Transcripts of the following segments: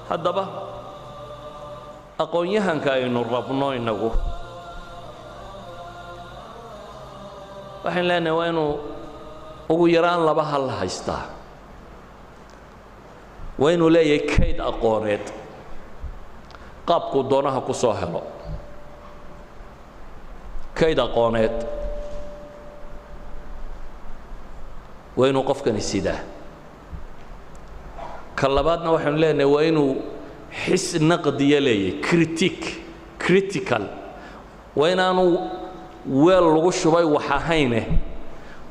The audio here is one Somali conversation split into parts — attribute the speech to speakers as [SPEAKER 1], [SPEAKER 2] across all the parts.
[SPEAKER 1] haddaba aqoon-yahanka aynu rabno inagu waxaan leenahay waa inuu ugu yaraan laba hal haystaa waa inuu leeyahay kayd aqooneed qaabkuu doonaha ku soo helo kayd aqooneed waa inuu qofkani sidaa ka labaadna waxaanu leenahay waa inuu xis naqdiya leeyahay critical waa inaanu weel lagu shubay wax ahayne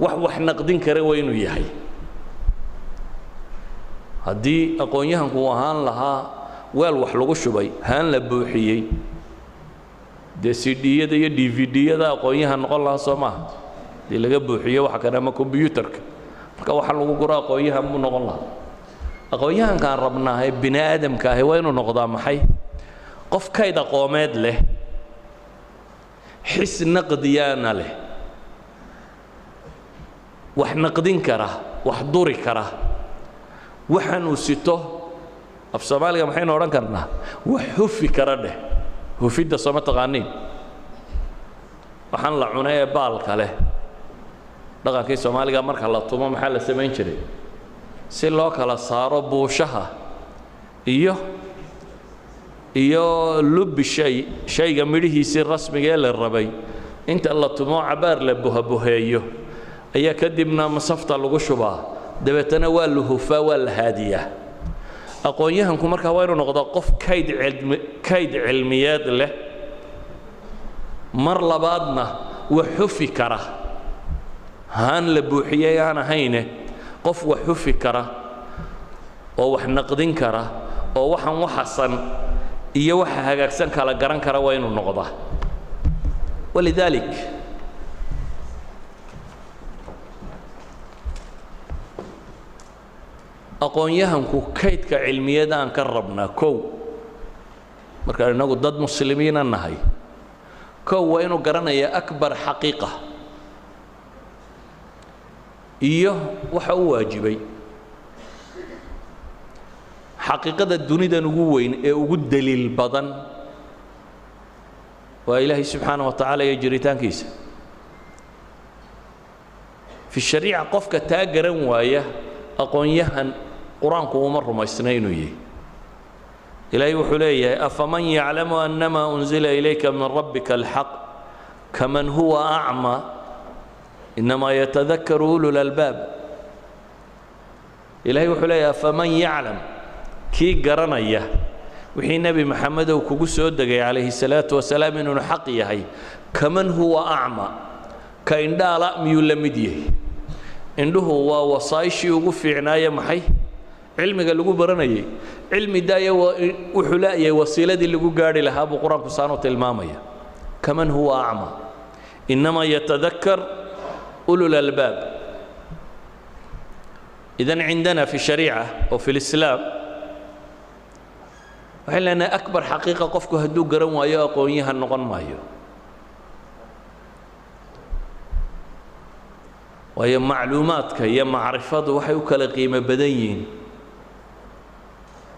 [SPEAKER 1] wax naqdin kara waa inuu yahay haddii aqoon-yahanku uu ahaan lahaa weel wax lagu shubay haan la buuxiyey dee cd-yada iyo dvd-yada aqoon-yahan noqon lahaa soo maaha dii laga buuxiyo waxa kale ama combyuutarka marka waxa lagu guro aqoon-yahan buu noqon lahaa aqoon-yahankaan rabnaahe bini aadamka ahi waa inuu noqdaa maxay qof kayd aqoomeed leh xis naqdiyaana leh wax naqdin kara wax duri kara waxaan uu sito af soomaaliga maxaynu odhan karnaa wax hufi kara dheh hufidda sooma taqaaniin waxaan la cunay ee baalka leh dhaqankii soomaaliga marka la tumo maxaa la samayn jiray si loo kala saaro buushaha iyo lubbi shayga midhihiisii rasmiga ee la rabay inta la tumo cabaar la buhabuheeyo ayaa kadibna masafta lagu shubaa dabeetana waa la hufaa waa la haadiyaa aqoon-yahanku markaa waa inuu noqdaa qof kayd cilmiyeed leh mar labaadna wax xufi kara haan la buuxiyey aan ahayne qof wax xufi kara oo wax naqdin kara oo waxaan waxasan iyo waxa hagaagsan kala garan kara waa inuu noqdaa walidaalik aqoon-yahanku kaydka cilmiyeed aan ka rabnaa kow markaan inagu dad muslimiina nahay kow waa inuu garanayaa akbar xaqiiqa iyo waxa u waajibay xaqiiqada dunidan ugu weyn ee ugu daliil badan waa ilaahay subxaanaه wa tacaala iyo jiritaankiisa fi shariica qofka taa garan waaya aqoon-yahan qur-aanku uma rumaysna inuu yahay ilaahay wuxuu leeyahay afaman yaclamu annamaa unzila ilayka min rabbika alxaq kaman huwa acmaa inamaa yatadakaru ulu lalbaab ilaahay wuxuu leeyahay afaman yaclam kii garanaya wixii nebi maxamedow kugu soo degay calayhi salaatu wasalaam inuunu xaq yahay kaman huwa acmaa ka indhaala miyuu la mid yahay indhuhu waa wasaayishii ugu fiicnaaye maxay cilmiga lagu baranayay cilmi daaya wuxuu la'yahay wasiiladii lagu gaari lahaa buu qur-aanku saanu tilmaamaya kaman huwa acmaa inamaa yatadakkar ulul albaab idan cindana fi shariica oo fi lislaam waxay leenahay akbar xaqiiqa qofku hadduu garan waayo aqoon-yahan noqon maayo waayo macluumaadka iyo macrifadu waxay u kala qiimo badan yihiin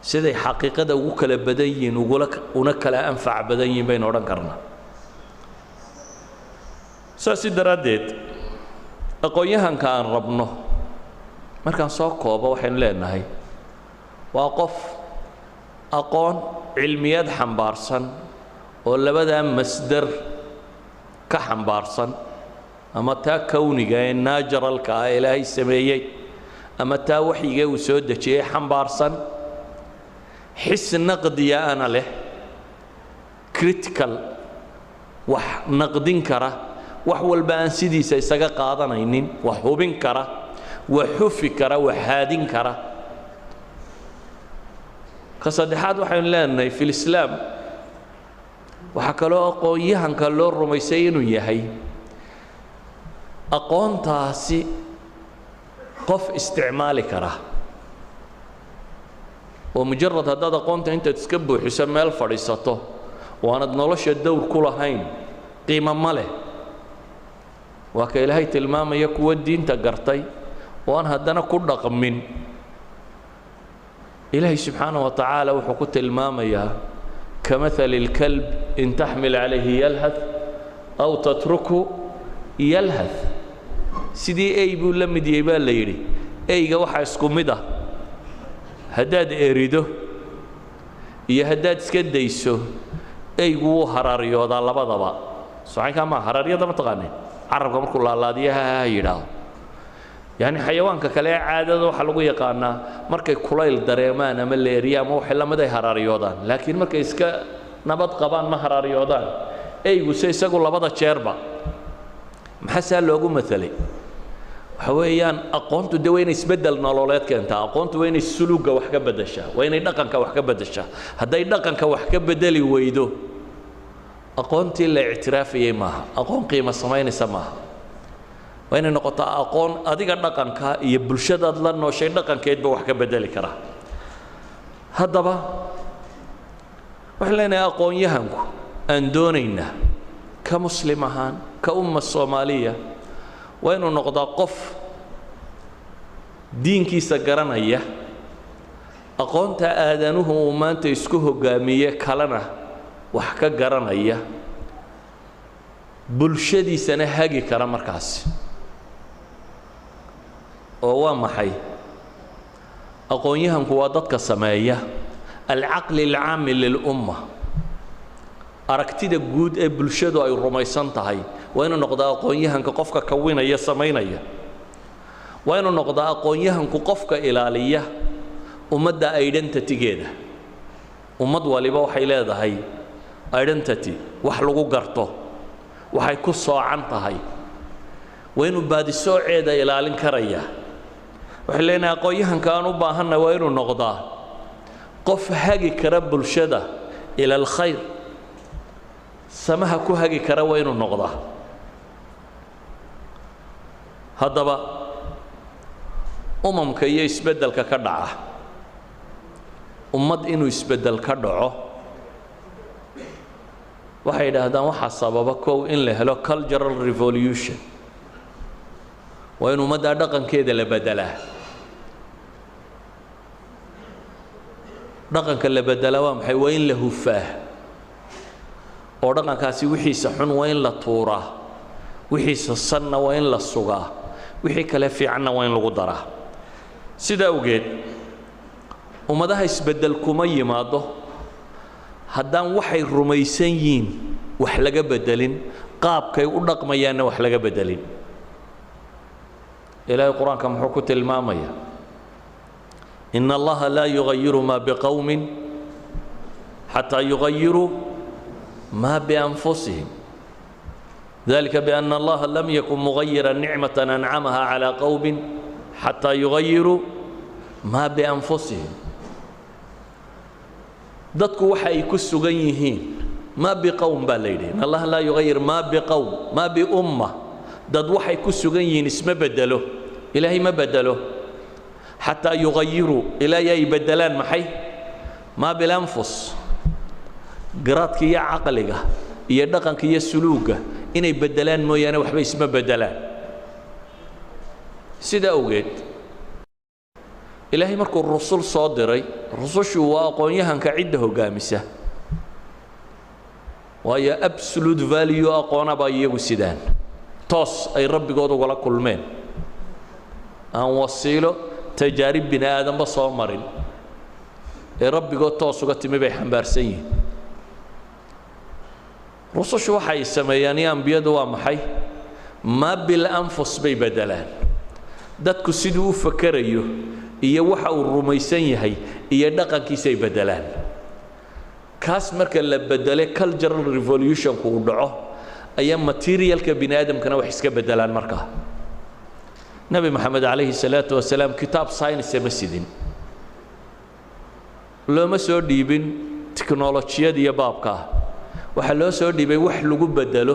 [SPEAKER 1] siday xaqiiqada ugu kala badan yihiin una kala anfac badan yihiin baynu odhan karnaa saasi daraaddeed aqoon-yahanka aan rabno markaan soo koobo waxaynu leenahay waa qof aqoon cilmiyeed xambaarsan oo labadaa masdar ka xambaarsan ama taa kowniga ee naajaralka ah ilaahay sameeyey ama taa waxyiga uu soo dejiyey xambaarsan xis naqdiya ana leh critical wax naqdin kara wax walba aan sidiisa isaga qaadanaynin wax hubin kara wax xufi kara wax haadin kara ka saddexaad waxaynu leenahay fi lislaam waxaa kaloo aqoon-yahanka loo rumaysay inuu yahay aqoontaasi qof isticmaali kara oo mujarad haddaad aqoonta intaad iska buuxiso meel fadhiisato oo aanad nolosha dowr ku lahayn qiimo ma leh waa ka ilaahay tilmaamaya kuwa diinta gartay oo aan haddana ku dhaqmin إلهي سبحانه وتعالى وحكوت المامية كمثل الكلب إن تحمل عليه يلهث أو تتركه يلهث سيدي أي بيقول لما ديبال ليري أي جوحة اسكمده هداد إريده يا هداد سكديسو أي جو هراريو هذا الله بضبا صحيح كما هراريو ده ما تغني عرب كم كل الله ديها هيدا يعني حيوان ككلا عادة وحلو يقانا مركي كلايل دريمان مليريا مو حلا ما ده هراريو ده لكن مركي إسكا نبض قبان ما هراريو ده أي جو سيسقول الله بضا شربا محسن لوجو مثلي حويان أقونت دوين يسبدل نالولات كأنت أقونت وين السلوك وحكة بدشة وين النقن كوحكة بدشة هذا النقن كوحكة بدلي ويدو أقونت الاعتراف يماها أقون قيمة سماين سماها وين النقطة أقون أديك النقن كا يبلشد أدلنا وشيء النقن كيد بوحكة بدلي كره هذا با وحلنا أقون يهنكو أندونينا كمسلمهان كأمة الصومالية وينو نقضى قف دينكي سجرانية أقونت آذانه وما أنت يسكوه قامية كلنا وحكا جرانية بلشدي سنة هاجي كرام مركز وما حي أقونيهم قوادتك السماية العقل العام للأمة aragtida guud ee bulshadu ay rumaysan tahay waa inuu noqdo aqoonyahanka qofka kawinaya sameynaya waa inuu noqdo aqoonyahanku qofka ilaaliya ummadda identity-geeda ummad waliba waxay leedahay identity wax lagu garto waxay ku soocan tahay waa inuu baadisooceeda ilaalin karaya waxay leeyahay aqoonyahanka aan u baahannahay waa inuu noqdaa qof hagi kara bulshada ila alkhayr سماها كوهاجي كراوين النقضة هذا با كي يسبدل ككدعة أمد إنه يسبدل كدعة واحد هذا واحد سبب كو إن له cultural revolution وإنه مدى دقن كده لبدله دقن كله بدله وامحي وين له فاه oo dhaqankaasi wixiisa xun waa in la tuuraa wixiisa sanna waa in la sugaa wixii kale fiicanna waa in lagu daraa sida awgeed ummadaha isbedel kuma yimaado haddaan waxay rumaysan yihiin wax laga bedelin qaabkay u dhaqmayaanna wax laga bedelin ilaahay quraanka muxuu ku tilmaamaya inna allaha laa yughayyiru ma biqawmin hatta yughayyiru ما بأنفسهم ذلك بأن الله لم يكن مغيرا نعمة أنعمها على قوم حتى يغيروا ما بأنفسهم dadku waxa ay ku sugan yihiin ma biqawm balayeen Allah la yughayir ma biqawm ma bi umma dad waxay ku sugan yihiin isma bedelo ilaahi ma bedelo hatta yughayyiru ilaahi badalan maxay ma bil anfus قراتك يا عقلك يا دقنك يا سلوكك إني بدلان مويانا وحبي اسمه بدلان سيدا أوجد إلهي مركو الرسول صادري الرسول شو واقعيها كعده قامسة وهي absolute value أقوانا بايه وسيدان توس أي ربي قوضو ولا كل مين أن وصيله تجارب بني آدم بصامرين أي ربي قوض توس وقت مبي حنبار سيين رسوش waxay sameeyaan biyadu waa maxay ma bil anfus bay badalaan dadku sidoo fakarayo iyo waxa uu rumaysan yahay iyo dhaqankiisa ay badalaan kaas marka la badalay cultural revolution ku dhaco ayaa materialka bini'aadamkana wax iska badalaan marka nabi maxamed alayhi salatu wasalaam kitab science masidin looma soo dhiibin teknolojiyada iyo baabka waxa loo soo dhibay wax lagu bedelo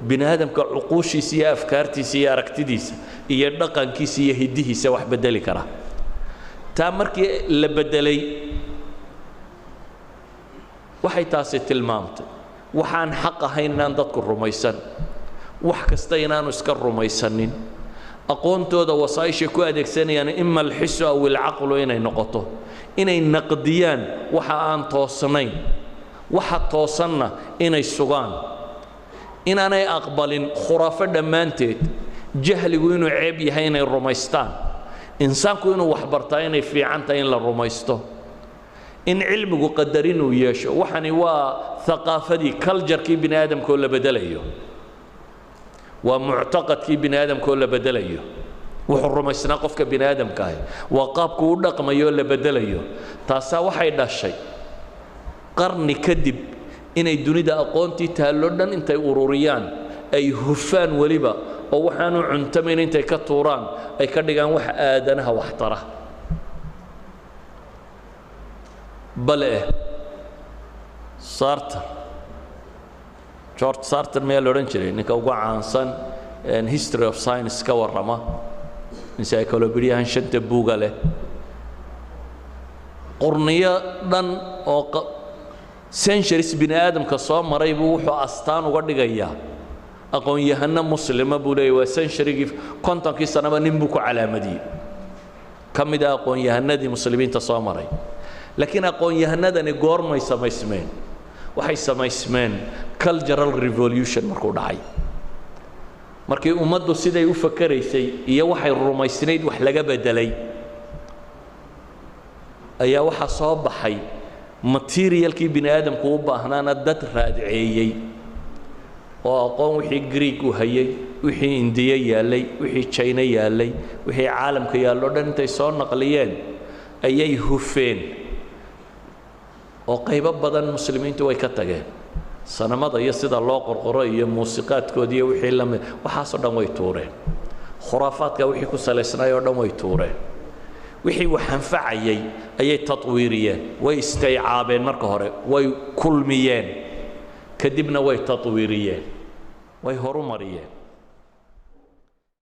[SPEAKER 1] bini'aadamka uquushiisa iyo afkaartiisa iyo aragtidiisa iyo dhaqankiisa iyo hidihiisa wax bedeli kara taa markii la bedelay waxay taasi tilmaamtay waxaan xaq ahayn inaan dadku rumaysan wax kasta inaanu iska rumaysanin aqoontooda wasaayisha ku adeegsanayaan imma alxisu aw alcaqlu inay noqoto inay naqdiyaan waxa aan toosnayn waxa toosanna inay sugaan inaanay aqbalin khuraafo dhammaanteed jahligu inuu ceeb yahay inay rumaystaan insaanku inuu wax bartaa inay fiican tahay in la rumaysto in cilmigu qadar inuu yeesho waxani waa thaqaafadii culture-kii bini aadamkoo la bedelayo waa muctaqadkii bini aadamkoo la bedelayo wuxuu rumaysnaa qofka bini aadamka ah waa qaabku u dhaqmayo la bedelayo taasaa waxay dhashay qarni kadib inay dunida aqoontii taallo dhan intay ururiyaan ay hufaan weliba oo waxaanu cuntamayn intay ka tuuraan ay ka dhigaan wax aadanaha waxtara bale Sartre George Sartre meel odhan jiray ninka ugu caansan history of science ka warrama encyclopedia shanta buuga leh qorniyo dhan oo centuries bini aadamka soo maray buu wuxuu astaan uga dhigayaa aqoon-yahano muslima buu leeyahay waa century-gii 50kii sanaba nin buu ku calaamadiyey ka mid ah aqoon-yahanadii muslimiinta soo maray laakiin aqoon-yahanadani goormay samaysmeen waxay samaysmeen cultural revolution markuu dhacay markii ummaddu siday u fakaraysay iyo waxay rumaysnayd wax laga bedelay ayaa waxa soo baxay materialkii bini aadamku u baahnaana dad raadceeyey oo aqoon wixii Greek u hayay wixii Indiya yaalay wixii China yaalay wixii caalamka yaallo dhan intay soo naqliyeen ayay hufeen oo qaybo badan muslimiintu way ka tageen sanamada iyo sida loo qorqoro iyo muusiqaadkoodii iyo wixii la mid waxaas oo dhan way tuureen khuraafaadka wixii ku saleysnay oo dhan way tuureen wixii wax anfacayay ayay tatwiiriyeen way istaycaabeen marka hore way kulmiyeen kadibna way tatwiiriyeen way horumariyeen